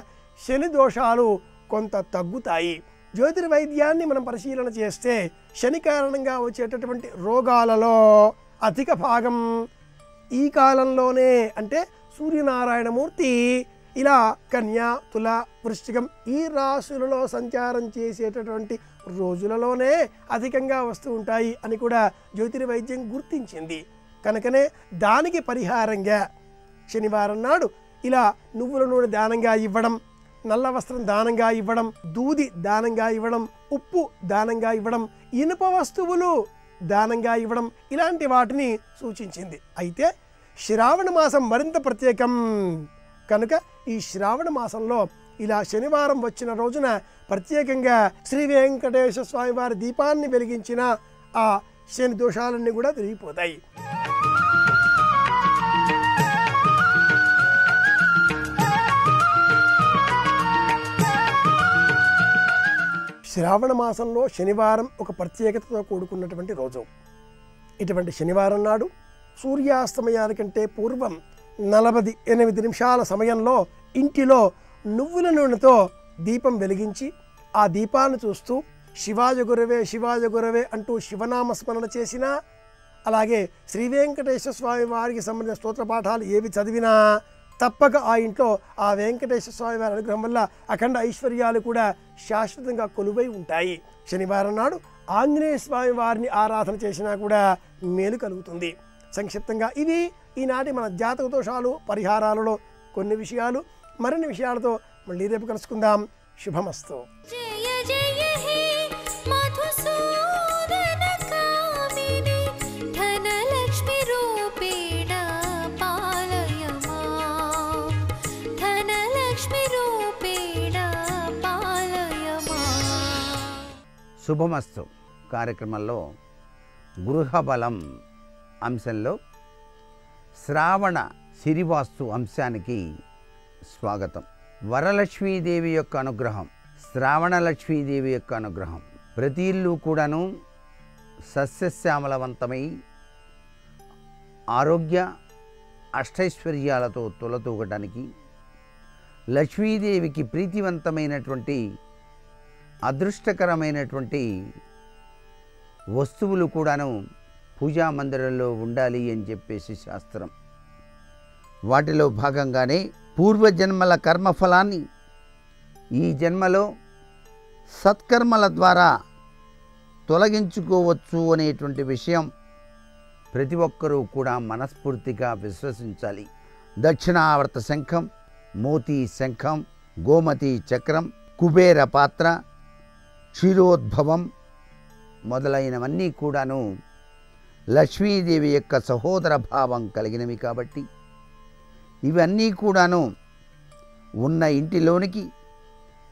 శని దోషాలు కొంత తగ్గుతాయి. జ్యోతిర్వైద్యాన్ని మనం పరిశీలన చేస్తే శని కారణంగా వచ్చేటటువంటి రోగాలలో అధిక భాగం ఈ కాలంలోనే, అంటే సూర్యనారాయణమూర్తి ఇలా కన్యా, తుల, వృశ్చికం ఈ రాశులలో సంచారం చేసేటటువంటి రోజులలోనే అధికంగా వస్తూ ఉంటాయి అని కూడా జ్యోతిర్వైద్యం గుర్తించింది. కనుకనే దానికి పరిహారంగా శనివారం నాడు ఇలా నువ్వుల నూనె దానంగా ఇవ్వడం, నల్ల వస్త్రం దానంగా ఇవ్వడం, దూది దానంగా ఇవ్వడం, ఉప్పు దానంగా ఇవ్వడం, ఇనుప వస్తువులు దానంగా ఇవ్వడం, ఇలాంటి వాటిని సూచించింది. అయితే శ్రావణ మాసం మరింత ప్రత్యేకం కనుక ఈ శ్రావణ మాసంలో ఇలా శనివారం వచ్చిన రోజున ప్రత్యేకంగా శ్రీ వెంకటేశ్వర స్వామి వారి దీపాన్ని వెలిగించిన ఆ శని దోషాలన్నీ కూడా తిరిగిపోతాయి. శ్రావణ మాసంలో శనివారం ఒక ప్రత్యేకతతో కూడుకున్నటువంటి రోజు. ఇటువంటి శనివారం నాడు సూర్యాస్తమయానికంటే పూర్వం 48 నిమిషాల సమయంలో ఇంటిలో నువ్వుల నూనెతో దీపం వెలిగించి ఆ దీపాన్ని చూస్తూ శివాయ గురవే శివాయ గురవే అంటూ శివనామస్మరణ చేసినా, అలాగే శ్రీ వెంకటేశ్వర స్వామి వారికి సంబంధించిన స్తోత్ర పాఠాలు ఏవి చదివినా తప్పక ఆ ఇంట్లో ఆ వెంకటేశ్వర స్వామి వారి అనుగ్రహం వల్ల అఖండ ఐశ్వర్యాలు కూడా శాశ్వతంగా కొలువై ఉంటాయి. శనివారం నాడు ఆంజనేయ స్వామి వారిని ఆరాధన చేసినా కూడా మేలు కలుగుతుంది. సంక్షిప్తంగా ఇవి ఈనాటి మన జాతక దోషాలు పరిహారాలలో కొన్ని విషయాలు. మరిన్ని విషయాలతో మళ్ళీ రేపు కలుసుకుందాం. శుభమస్తు. జయ జయ హే మధుసూదన కామిని ధనలక్ష్మి రూపేణ పాలయ మాం, ధనలక్ష్మి రూపేణ పాలయ మాం. శుభమస్తు కార్యక్రమంలో గృహబలం అంశంలో శ్రావణ సిరివాస్తు అంశానికి స్వాగతం. వరలక్ష్మీదేవి యొక్క అనుగ్రహం, శ్రావణ లక్ష్మీదేవి యొక్క అనుగ్రహం ప్రతి ఇల్లు కూడాను సస్యశ్యామలవంతమై ఆరోగ్య అష్టైశ్వర్యాలతో తులతూగటానికి, లక్ష్మీదేవికి ప్రీతివంతమైనటువంటి అదృష్టకరమైనటువంటి వస్తువులు కూడాను పూజా మందిరంలో ఉండాలి అని చెప్పేసి శాస్త్రం. వాటిలో భాగంగానే పూర్వజన్మల కర్మఫలాన్ని ఈ జన్మలో సత్కర్మల ద్వారా తొలగించుకోవచ్చు అనేటువంటి విషయం ప్రతి ఒక్కరూ కూడా మనస్ఫూర్తిగా విశ్వసించాలి. దక్షిణావర్త శంఖం, మోతీ శంఖం, గోమతి చక్రం, కుబేర పాత్ర, క్షీరోద్భవం మొదలైనవన్నీ కూడాను లక్ష్మీదేవి యొక్క సహోదర భావం కలిగినవి కాబట్టి ఇవన్నీ కూడాను ఉన్న ఇంటిలోనికి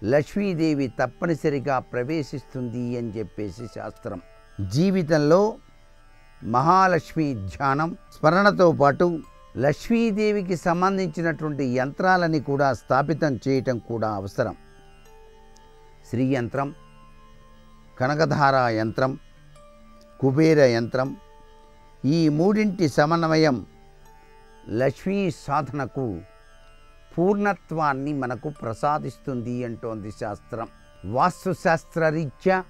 లక్ష్మీదేవి తప్పనిసరిగా ప్రవేశిస్తుంది అని చెప్పేసి శాస్త్రం. జీవితంలో మహాలక్ష్మి ధ్యానం స్మరణతో పాటు లక్ష్మీదేవికి సంబంధించినటువంటి యంత్రాలని కూడా స్థాపితం చేయటం కూడా అవసరం. శ్రీ యంత్రం, కనకధార యంత్రం, కుబేర యంత్రం, ఈ మూడింటి సమన్వయం లక్ష్మీ సాధనకు పూర్ణత్వాన్ని మనకు ప్రసాదిస్తుంది అంటోంది శాస్త్రం. వాస్తుశాస్త్రరీత్యా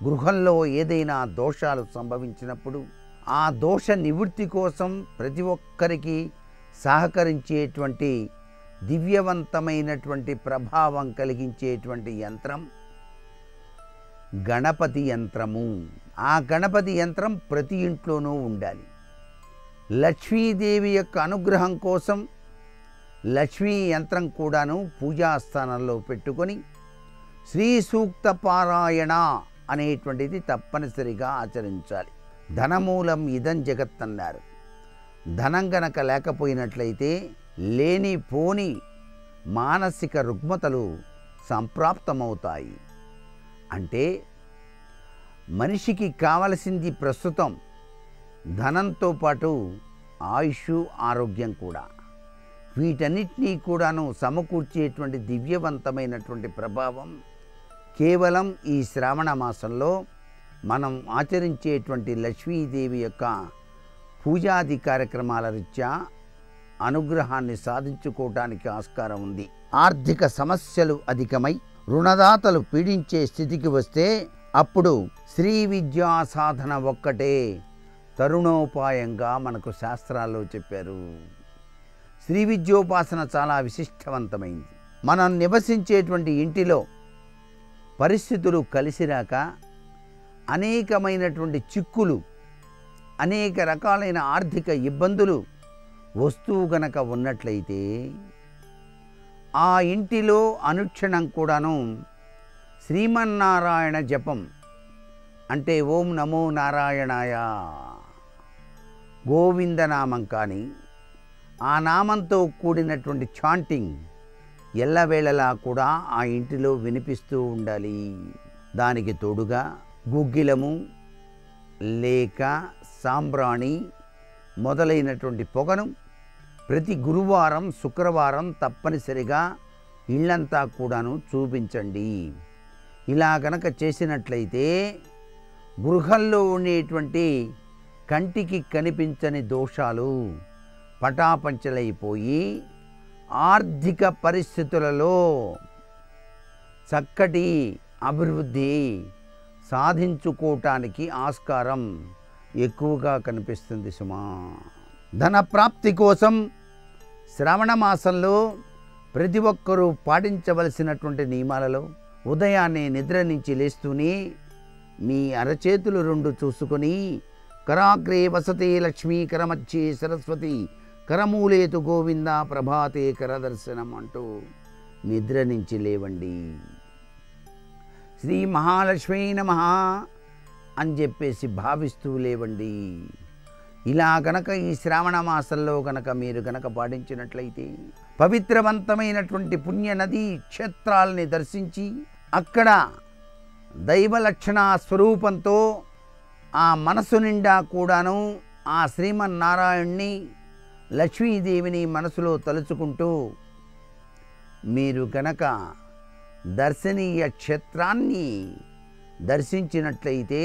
గృహంలో ఏదైనా దోషాలు సంభవించినప్పుడు ఆ దోష నివృత్తి కోసం ప్రతి ఒక్కరికి సహకరించేటువంటి దివ్యవంతమైనటువంటి ప్రభావం కలిగించేటువంటి యంత్రం గణపతి యంత్రము. ఆ గణపతి యంత్రం ప్రతి ఇంట్లోనూ ఉండాలి. లక్ష్మీదేవి యొక్క అనుగ్రహం కోసం లక్ష్మీ యంత్రం కూడాను పూజాస్థానంలో పెట్టుకొని శ్రీ సూక్త పారాయణ అనేటువంటిది తప్పనిసరిగా ఆచరించాలి. ధనమూలం ఇదం జగత్ అన్నారు. ధనం గనక లేకపోయినట్లయితే లేనిపోని మానసిక రుగ్మతలు సంప్రాప్తమవుతాయి. అంటే మనిషికి కావలసింది ప్రస్తుతం ధనంతో పాటు ఆయుష్, ఆరోగ్యం కూడా. వీటన్నిటినీ కూడాను సమకూర్చేటువంటి దివ్యవంతమైనటువంటి ప్రభావం కేవలం ఈ శ్రావణ మాసంలో మనం ఆచరించేటువంటి లక్ష్మీదేవి యొక్క పూజాది కార్యక్రమాల రీత్యా అనుగ్రహాన్ని సాధించుకోవటానికి ఆస్కారం ఉంది. ఆర్థిక సమస్యలు అధికమై రుణదాతలు పీడించే స్థితికి వస్తే అప్పుడు శ్రీ విద్యా సాధన ఒక్కటే తరుణోపాయంగా మనకు శాస్త్రాల్లో చెప్పారు. శ్రీ విద్యోపాసన చాలా విశిష్టవంతమైంది. మనం నివసించేటువంటి ఇంటిలో పరిస్థితులు కలిసిరాక అనేకమైనటువంటి చిక్కులు, అనేక రకాలైన ఆర్థిక ఇబ్బందులు వస్తూ గనక ఉన్నట్లయితే ఆ ఇంటిలో అనుక్షణం కూడాను శ్రీమన్నారాయణ జపం అంటే ఓం నమో నారాయణాయ గోవిందనామం కానీ ఆ నామంతో కూడినటువంటి చాంటింగ్ ఎల్లవేళలా కూడా ఆ ఇంటిలో వినిపిస్తూ ఉండాలి. దానికి తోడుగా గుగ్గిలము లేక సాంబ్రాణి మొదలైనటువంటి పొగను ప్రతి గురువారం, శుక్రవారం తప్పనిసరిగా ఇళ్ళంతా కూడాను చూపించండి. ఇలా గనక చేసినట్లయితే గృహంలో ఉండేటువంటి కంటికి కనిపించని దోషాలు పటాపంచలైపోయి ఆర్థిక పరిస్థితులలో చక్కటి అభివృద్ధి సాధించుకోవటానికి ఆస్కారం ఎక్కువగా కనిపిస్తుంది సుమా. ధన ప్రాప్తి కోసం శ్రావణ మాసంలో ప్రతి ఒక్కరూ పాటించవలసినటువంటి నియమాలలో ఉదయాన్నే నిద్ర నుంచి లేస్తూనే మీ అరచేతులు రెండు చూసుకొని కరాగ్రే వసతే లక్ష్మీ, కరమధ్యే సరస్వతి, కరమూలేతు గోవింద, ప్రభాతే కరదర్శనం అంటూ నిద్ర నుంచి లేవండి. శ్రీ మహాలక్ష్మీ నమః అని చెప్పేసి భావిస్తూ లేవండి. ఇలా గనక ఈ శ్రావణ మాసంలో గనక మీరు గనక పాటించినట్లయితే పవిత్రవంతమైనటువంటి పుణ్య నదీ క్షేత్రాలని దర్శించి అక్కడ దైవ లక్షణ స్వరూపంతో ఆ మనసు నిండా కూడాను ఆ శ్రీమన్నారాయణ్ణి, లక్ష్మీదేవిని మనసులో తలుచుకుంటూ మీరు గనక దర్శనీయ క్షేత్రాన్ని దర్శించినట్లయితే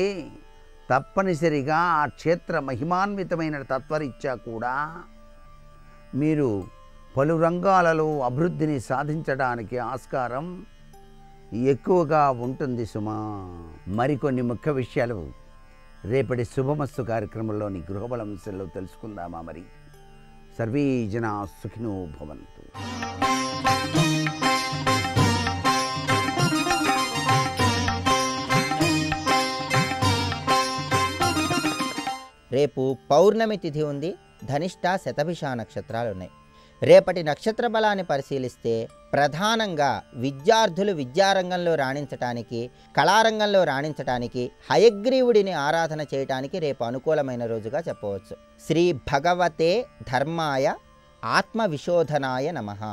తప్పనిసరిగా ఆ క్షేత్ర మహిమాన్వితమైన తత్వరీత్యా కూడా మీరు పలు రంగాలలో అభివృద్ధిని సాధించడానికి ఆస్కారం ఎక్కువగా ఉంటుంది సుమా. మరికొన్ని ముఖ్య విషయాలు రేపటి శుభమస్తు కార్యక్రమంలోని గృహబలం విషయంలో తెలుసుకుందామా మరి? సర్వే జనా సుఖినో భవంతు. రేపు పౌర్ణమి తిథి ఉంది. ధనిష్ట శతభిష నక్షత్రాలు ఉన్నాయి. రేపటి నక్షత్ర బలాన్ని పరిశీలిస్తే ప్రధానంగా విద్యార్థులు విద్యారంగంలో రాణించటానికి, కళారంగంలో రాణించటానికి, హయగ్రీవుడిని ఆరాధన చేయటానికి రేపు అనుకూలమైన రోజుగా చెప్పవచ్చు. శ్రీ భగవతే ధర్మాయ ఆత్మ విశోధనాయ నమః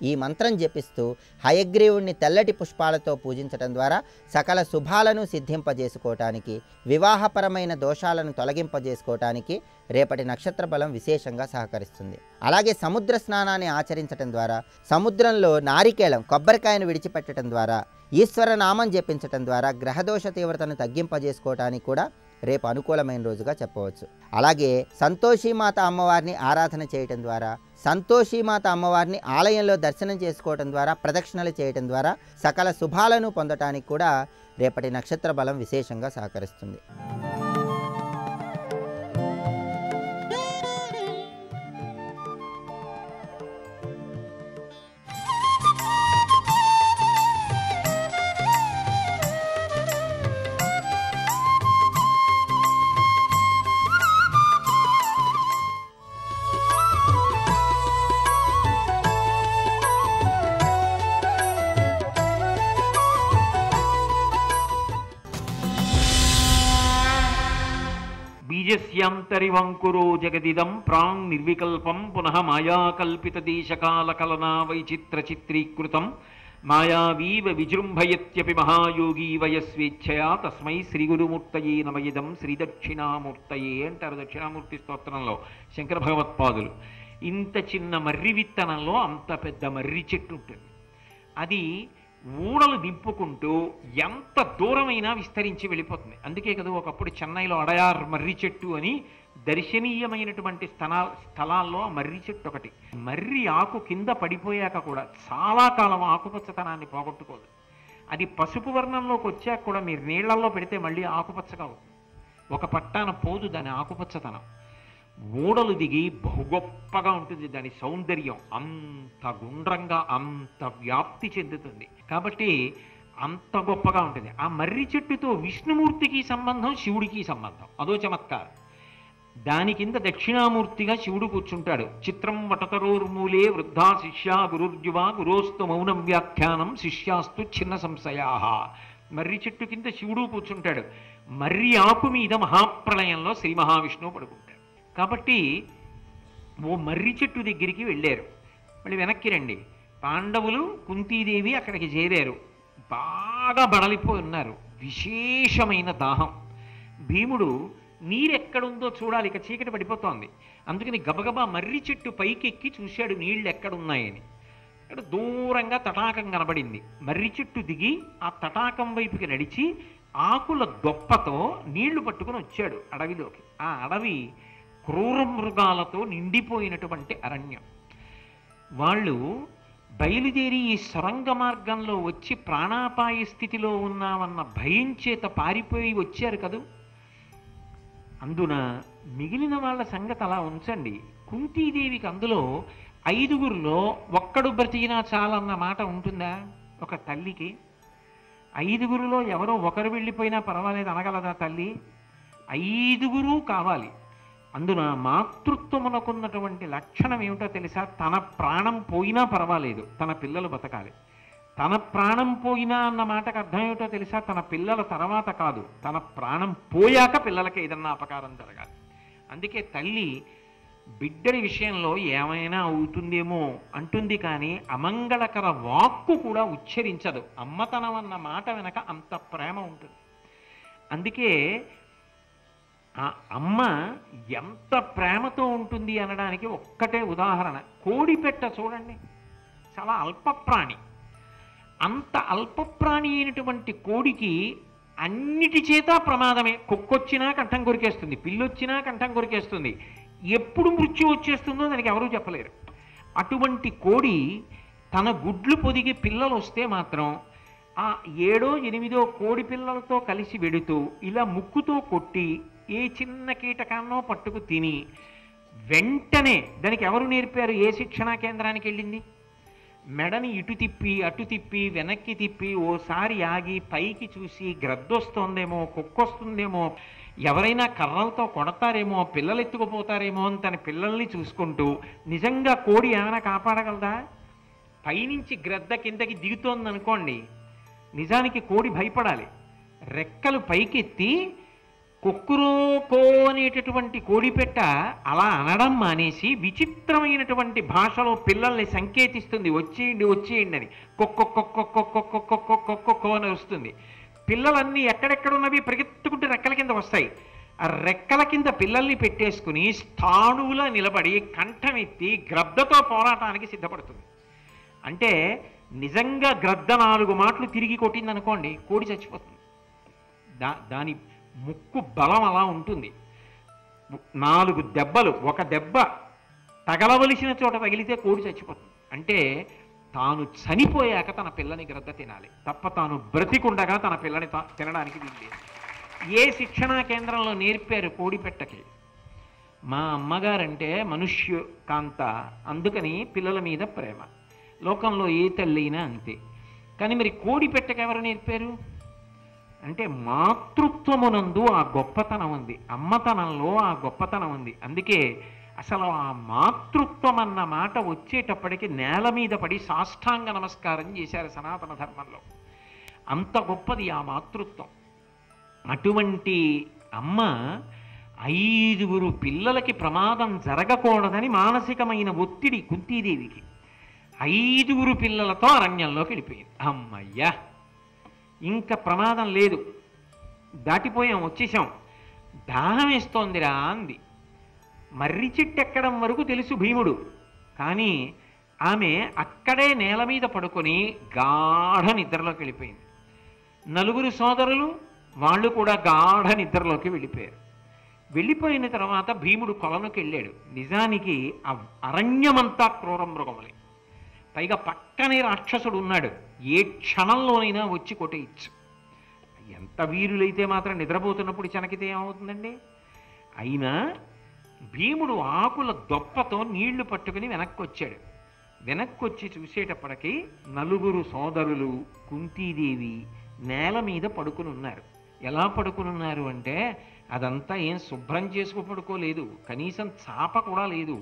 ఈ మంత్రం జపిస్తూ హయగ్రీవుణ్ణి తెల్లటి పుష్పాలతో పూజించటం ద్వారా సకల శుభాలను సిద్ధింపజేసుకోవటానికి, వివాహపరమైన దోషాలను తొలగింపజేసుకోవటానికి రేపటి నక్షత్ర బలం విశేషంగా సహకరిస్తుంది. అలాగే సముద్ర స్నానాన్ని ఆచరించటం ద్వారా, సముద్రంలో నారికేళం కొబ్బరికాయను విడిచిపెట్టడం ద్వారా, ఈశ్వర నామం జపించటం ద్వారా గ్రహదోష తీవ్రతను తగ్గింపజేసుకోవటానికి కూడా రేపు అనుకూలమైన రోజుగా చెప్పవచ్చు. అలాగే సంతోషీమాత అమ్మవారిని ఆరాధన చేయటం ద్వారా, సంతోషీమాత అమ్మవారిని ఆలయంలో దర్శనం చేసుకోవటం ద్వారా, ప్రదక్షిణలు చేయటం ద్వారా సకల శుభాలను పొందటానికి కూడా రేపటి నక్షత్ర బలం విశేషంగా సహకరిస్తుంది. బీజస్యాంతరివంకురో జగదిదం ప్రాంగ్ నిర్వికల్పం పునః మాయాకల్పిత దేశకాలకలనా వైచిత్ర చిత్రీకృతం మాయావీవ విజృంభయత్యపి మహాయోగీ వయస్వేచ్ఛయా తస్మై శ్రీగురుమూర్తయే నమయిదం శ్రీదక్షిణామూర్తయే అంటారు దక్షిణామూర్తి స్తోత్రంలో శంకర భగవత్పాదులు. ఇంత చిన్న మర్రి విత్తనంలో అంత పెద్ద మర్రి చెట్టు ఉంటుంది. అది ఊడలు దింపుకుంటూ ఎంత దూరమైనా విస్తరించి వెళ్ళిపోతుంది. అందుకే కదా ఒకప్పుడు చెన్నైలో అడయార్ మర్రి చెట్టు అని దర్శనీయమైనటువంటి స్థలాల్లో మర్రి చెట్టు ఒకటి. మర్రి ఆకు కింద పడిపోయాక కూడా చాలా కాలం ఆకుపచ్చతనాన్ని పోగొట్టుకోదు. అది పసుపు వర్ణంలోకి వచ్చాక కూడా మీరు నీళ్లలో పెడితే మళ్ళీ ఆకుపచ్చగా అవుతుంది. ఒక పట్టాన పోదు దాని ఆకుపచ్చతనం. ఊడలు దిగి బహుగొప్పగా ఉంటుంది. దాని సౌందర్యం అంత గుండ్రంగా అంత వ్యాప్తి చెందుతుంది. కాబట్టి అంత గొప్పగా ఉంటుంది. ఆ మర్రి చెట్టుతో విష్ణుమూర్తికి సంబంధం, శివుడికి సంబంధం. అదో చమత్కారం. దాని కింద దక్షిణామూర్తిగా శివుడు కూర్చుంటాడు. చిత్రం వటతరోర్మూలే వృద్ధా శిష్యా గురుర్యువా గురోస్తు మౌనం వ్యాఖ్యానం శిష్యాస్తు చిన్న సంశయా. మర్రి చెట్టు కింద శివుడు కూర్చుంటాడు. మర్రి ఆకు మీద మహాప్రళయంలో శ్రీ మహావిష్ణువు పడుకుంటాడు. కాబట్టి ఓ మర్రి చెట్టు దగ్గరికి వెళ్ళారు. మళ్ళీ వెనక్కి రండి. పాండవులు కుంతీదేవి అక్కడికి చేరారు. బాగా బడలిపోయి ఉన్నారు. విశేషమైన దాహం. భీముడు నీరెక్కడుందో చూడాలి, ఇక చీకటి పడిపోతోంది. అందుకని గబగబా మర్రి చెట్టు పైకెక్కి చూశాడు నీళ్లు ఎక్కడున్నాయని. అక్కడ దూరంగా తటాకం కనబడింది. మర్రి చెట్టు దిగి ఆ తటాకం వైపుకి నడిచి ఆకుల దొప్పతో నీళ్లు పట్టుకుని వచ్చాడు అడవిలోకి. ఆ అడవి క్రూర మృగాలతో నిండిపోయినటువంటి అరణ్యం. వాళ్ళు బయలుదేరి ఈ సొరంగ మార్గంలో వచ్చి ప్రాణాపాయ స్థితిలో ఉన్నామన్న భయం చేత పారిపోయి వచ్చారు కదూ. అందున మిగిలిన వాళ్ళ సంగతి అలా ఉంచండి. కుంతీదేవికి అందులో 5గురిలో ఒక్కడు బ్రతికినా చాలన్న మాట ఉంటుందా? ఒక తల్లికి 5గురిలో ఎవరో ఒకరు వెళ్ళిపోయినా పర్వాలేదు అనగలదా తల్లి? 5గురు కావాలి. అందున మాతృత్వమునకున్నటువంటి లక్షణం ఏమిటో తెలుసా? తన ప్రాణం పోయినా పర్వాలేదు, తన పిల్లలు బతకాలి. తన ప్రాణం పోయినా అన్న మాటకు అర్థం ఏమిటో తెలుసా? తన పిల్లల తర్వాత కాదు, తన ప్రాణం పోయాక పిల్లలకి ఏదన్నా అపకారం జరగాలి. అందుకే తల్లి బిడ్డడి విషయంలో ఏమైనా అవుతుందేమో అంటుంది, కానీ అమంగళకర వాక్కు కూడా ఉచ్చరించదు. అమ్మతనం అన్న మాట వెనక అంత ప్రేమ ఉంటుంది. అందుకే ఆ అమ్మ ఎంత ప్రేమతో ఉంటుంది అనడానికి ఒక్కటే ఉదాహరణ. కోడిపెట్ట చూడండి, చాలా అల్పప్రాణి. అంత అల్పప్రాణి అయినటువంటి కోడికి అన్నిటి చేత ప్రమాదమే. కుక్కొచ్చినా కంఠం కొరికేస్తుంది, పిల్లొచ్చినా కంఠం కొరికేస్తుంది. ఎప్పుడు మృత్యు వచ్చేస్తుందో దానికి ఎవరూ చెప్పలేరు. అటువంటి కోడి తన గుడ్లు పొదిగి పిల్లలు వస్తే మాత్రం ఆ 7ో 8ో కోడి పిల్లలతో కలిసి వెడుతూ ఇలా ముక్కుతో కొట్టి ఏ చిన్న కీటకాన్నో పట్టుకు తిని వెంటనే దానికి ఎవరు నేర్పారు? ఏ శిక్షణా కేంద్రానికి వెళ్ళింది? మెడని ఇటు తిప్పి అటు తిప్పి వెనక్కి తిప్పి ఓసారి ఆగి పైకి చూసి గ్రద్దొస్తోందేమో, కుక్కొస్తుందేమో, ఎవరైనా కర్రలతో కొడతారేమో, పిల్లలు ఎత్తుకుపోతారేమో అని తన పిల్లల్ని చూసుకుంటూ నిజంగా కోడి ఏమైనా కాపాడగలదా? పైనుంచి గ్రద్ద కిందకి దిగుతోందనుకోండి, నిజానికి కోడి భయపడాలి. రెక్కలు పైకెత్తి కొక్కురోకో అనేటటువంటి కోడిపెట్ట అలా అనడం మానేసి విచిత్రమైనటువంటి భాషలో పిల్లల్ని సంకేతిస్తుంది, వచ్చేయండి వచ్చేయండి అని. కొక్కొక్కొక్కొక్కొక్కొక్కొక్కొక్కొక్కొక్కొక్కొ అని వస్తుంది. పిల్లలన్నీ ఎక్కడెక్కడున్నవి పరిగెత్తుకుంటూ రెక్కల కింద వస్తాయి. ఆ రెక్కల కింద పిల్లల్ని పెట్టేసుకుని స్థాణువులా నిలబడి కంఠమెత్తి గ్రద్దతో పోరాటానికి సిద్ధపడుతుంది. అంటే నిజంగా గ్రద్ద 4 మాటలు తిరిగి కొట్టిందనుకోండి, కోడి చచ్చిపోతుంది. దాని ముక్కు బలం అలా ఉంటుంది. 4 దెబ్బలు, ఒక దెబ్బ తగలవలసిన చోట తగిలితే కోడి చచ్చిపోతుంది. అంటే తాను చనిపోయాక తన పిల్లని గ్రద్ద తినాలి తప్ప తాను బ్రతికుండగా తన పిల్లని తినడానికి వీల్లేదు. ఏ శిక్షణా కేంద్రంలో నేర్పారు కోడిపెట్టకి? మా అమ్మగారంటే మనుష్య కాంత, అందుకని పిల్లల మీద ప్రేమ. లోకంలో ఏ తల్లి అయినా అంతే. కానీ మరి కోడిపెట్టకి ఎవరు నేర్పారు అంటే మాతృత్వమునందు ఆ గొప్పతనం ఉంది, అమ్మతనంలో ఆ గొప్పతనం ఉంది. అందుకే అసలు ఆ మాతృత్వం అన్న మాట వచ్చేటప్పటికి నేల మీద పడి సాష్టాంగ నమస్కారం చేశారు సనాతన ధర్మంలో. అంత గొప్పది ఆ మాతృత్వం. అటువంటి అమ్మ 5 పిల్లలకి ప్రమాదం జరగకూడదని మానసికమైన ఒత్తిడి కుంతీదేవికి. 5 పిల్లలతో అరణ్యంలోకి వెళ్ళిపోయింది. అమ్మయ్యా, ఇంకా ప్రమాదం లేదు, దాటిపోయాం, వచ్చేసాం. దాహం వేస్తోందిరా అంది. మర్రి చెట్టు ఎక్కడం వరకు తెలుసు భీముడు, కానీ ఆమె అక్కడే నేల మీద పడుకొని గాఢ నిద్రలోకి వెళ్ళిపోయింది. 4 సోదరులు వాళ్ళు కూడా గాఢ నిద్రలోకి వెళ్ళిపోయారు. వెళ్ళిపోయిన తర్వాత భీముడు కొలనుకి వెళ్ళాడు. నిజానికి ఆ అరణ్యమంతా క్రూర మృగములే, పైగా పక్కనే రాక్షసుడు ఉన్నాడు, ఏ క్షణంలోనైనా వచ్చి కొట్టేయచ్చు. ఎంత వీరులైతే మాత్రం నిద్రపోతున్నప్పుడు చెనకితే ఏమవుతుందండి? అయినా భీముడు ఆకుల దొప్పతో నీళ్లు పట్టుకుని వెనక్కి వచ్చాడు. వెనక్కి వచ్చి చూసేటప్పటికి 4 సోదరులు కుంతీదేవి నేల మీద పడుకుని ఉన్నారు. ఎలా పడుకుని ఉన్నారు అంటే అదంతా ఏం శుభ్రం చేసుకు పడుకోలేదు, కనీసం చాప కూడా లేదు,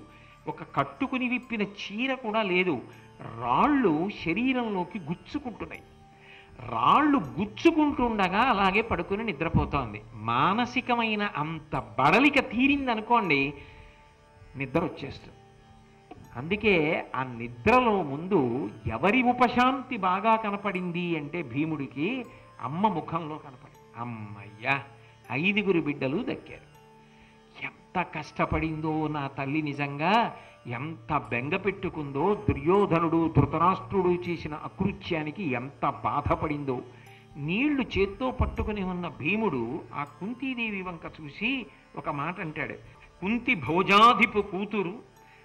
ఒక కట్టుకుని విప్పిన చీర కూడా లేదు. రాళ్ళు శరీరంలోకి గుచ్చుకుంటున్నాయి. రాళ్ళు గుచ్చుకుంటుండగా అలాగే పడుకుని నిద్రపోతోంది. మానసికమైన అంత బడలిక తీరిందనుకోండి, నిద్ర వచ్చేస్తుంది. అందుకే ఆ నిద్రలో ముందు ఎవరి ఉపశాంతి బాగా కనపడింది అంటే భీముడికి అమ్మ ముఖంలో కనపడింది. అమ్మయ్యా, 5 బిడ్డలు దక్కారు. ఎంత కష్టపడిందో నా తల్లి, నిజంగా ఎంత బెంగ పెట్టుకుందో, దుర్యోధనుడు ధృతరాష్ట్రుడు చేసిన అకృత్యానికి ఎంత బాధపడిందో. నీళ్లు చేత్తో పట్టుకుని ఉన్న భీముడు ఆ కుంతీదేవి వంక చూసి ఒక మాట అంటాడు. కుంతి భోజాధిపు కూతురు,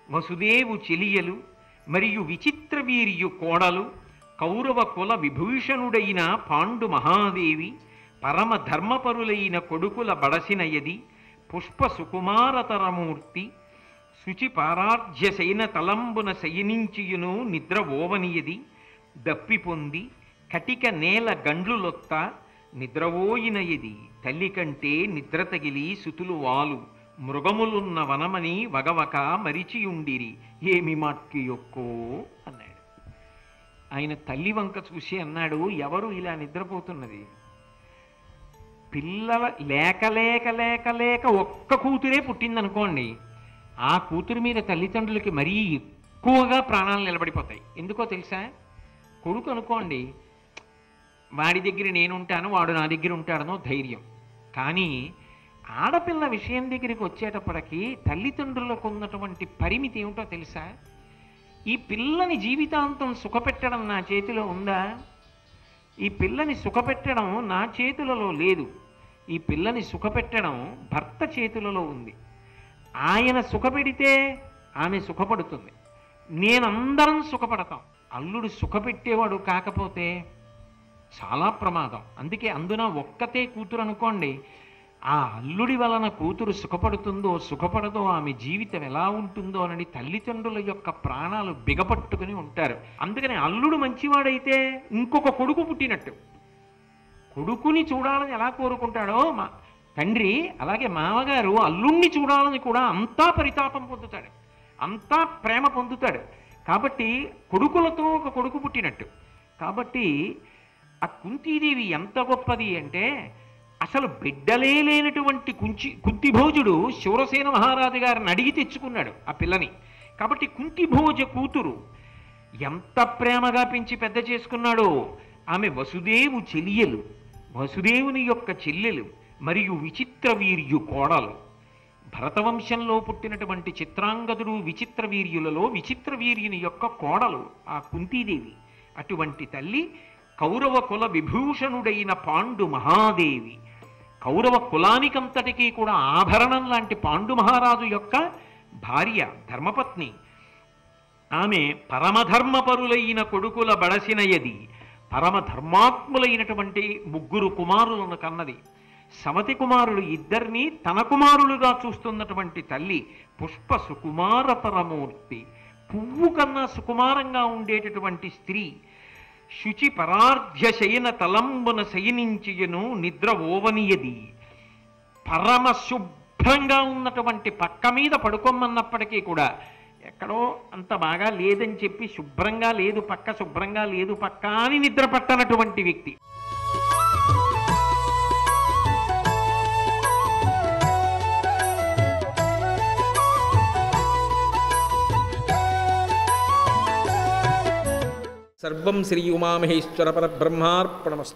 వసుదేవు చెలియలు, మరియు విచిత్ర వీర్యు కోడలు, కౌరవ కుల విభూషణుడైన పాండు మహాదేవి, పరమ ధర్మపరులైన కొడుకుల బడసినయది, పుష్ప సుకుమారతరమూర్తి, శుచి పారార్ధ్య శయన తలంబున శయనించియును నిద్ర ఓవనియది, దప్పి పొంది కటిక నేల గండ్లులొత్త నిద్రవోయినయది, తల్లి కంటే నిద్ర తగిలి సుతులు వాలు, మృగములున్న వనమని వగవక మరిచియుండిరి, ఏమి మాట్కి యొక్కో అన్నాడు. ఆయన తల్లి వంక చూసి అన్నాడు, ఎవరు ఇలా నిద్రపోతున్నది? పిల్లల లేక లేక లేక లేక ఒక్క కూతురే పుట్టిందనుకోండి, ఆ కూతురు మీద తల్లిదండ్రులకి మరీ ఎక్కువగా ప్రాణాలు నిలబడిపోతాయి. ఎందుకో తెలుసా? కొడుకు అనుకోండి, వాడి దగ్గర నేనుంటాను, వాడు నా దగ్గర ఉంటాడనో ధైర్యం. కానీ ఆడపిల్ల విషయం దగ్గరికి వచ్చేటప్పటికి తల్లిదండ్రులకు ఉన్నటువంటి పరిమితి ఏమిటో తెలుసా? ఈ పిల్లని జీవితాంతం సుఖపెట్టడం నా చేతిలో ఉందా? ఈ పిల్లని సుఖపెట్టడం నా చేతులలో లేదు. ఈ పిల్లని సుఖపెట్టడం భర్త చేతులలో ఉంది. ఆయన సుఖపెడితే ఆమె సుఖపడుతుంది, నేనందరం సుఖపడతాం. అల్లుడు సుఖపెట్టేవాడు కాకపోతే చాలా ప్రమాదం. అందుకే అందున ఒక్కతే కూతురు అనుకోండి, ఆ అల్లుడి వలన కూతురు సుఖపడుతుందో సుఖపడదో, ఆమె జీవితం ఎలా ఉంటుందో అని తల్లిదండ్రుల యొక్క ప్రాణాలు బిగపట్టుకుని ఉంటారు. అందుకని అల్లుడు మంచివాడైతే ఇంకొక కొడుకు పుట్టినట్టు. కొడుకుని చూడాలని ఎలా కోరుకుంటాడో మా తండ్రి, అలాగే మామగారు అల్లుణ్ణి చూడాలని కూడా అంతా పరితాపం పొందుతాడు, అంతా ప్రేమ పొందుతాడు. కాబట్టి కొడుకులతో ఒక కొడుకు పుట్టినట్టు. కాబట్టి ఆ కుంతీదేవి ఎంత గొప్పది అంటే, అసలు బిడ్డలే లేనటువంటి కుంతిభోజుడు శూరసేన మహారాజు గారిని అడిగి తెచ్చుకున్నాడు ఆ పిల్లని. కాబట్టి కుంతిభోజ కూతురు ఎంత ప్రేమగా పెంచి పెద్ద చేసుకున్నాడో. ఆమె వసుదేవు చెలియలు, వసుదేవుని యొక్క చెల్లెలు, మరియు విచిత్ర వీర్యు కోడలు. భరతవంశంలో పుట్టినటువంటి చిత్రాంగదుడు విచిత్ర వీర్యులలో విచిత్ర వీర్యుని యొక్క కోడలు ఆ కుంతీదేవి. అటువంటి తల్లి కౌరవ కుల విభూషణుడైన పాండు మహాదేవి. కౌరవ కులానికంతటికీ కూడా ఆభరణం లాంటి పాండు మహారాజు యొక్క భార్య, ధర్మపత్ని. ఆమె పరమధర్మపరులైన కొడుకుల బడసినయది, పరమధర్మాత్ములైనటువంటి 3 కుమారులను కన్నది. సవతి కుమారులు ఇద్దరినీ తన కుమారులుగా చూస్తున్నటువంటి తల్లి పుష్ప సుకుమార పరమూర్తి. పువ్వు కన్నా సుకుమారంగా ఉండేటటువంటి స్త్రీ. శుచి పరార్ధ్య శయన తలంబున శయనించియను నిద్ర ఓవనియది. పరమ శుభ్రంగా ఉన్నటువంటి పక్క మీద పడుకోమన్నప్పటికీ కూడా ఎక్కడో అంత బాగా లేదని చెప్పి శుభ్రంగా లేదు పక్క, శుభ్రంగా లేదు పక్క అని నిద్ర పట్టనటువంటి వ్యక్తి. సర్వం శ్రీ ఉమామహేశ్వర పరబ్రహ్మార్పణమస్తు.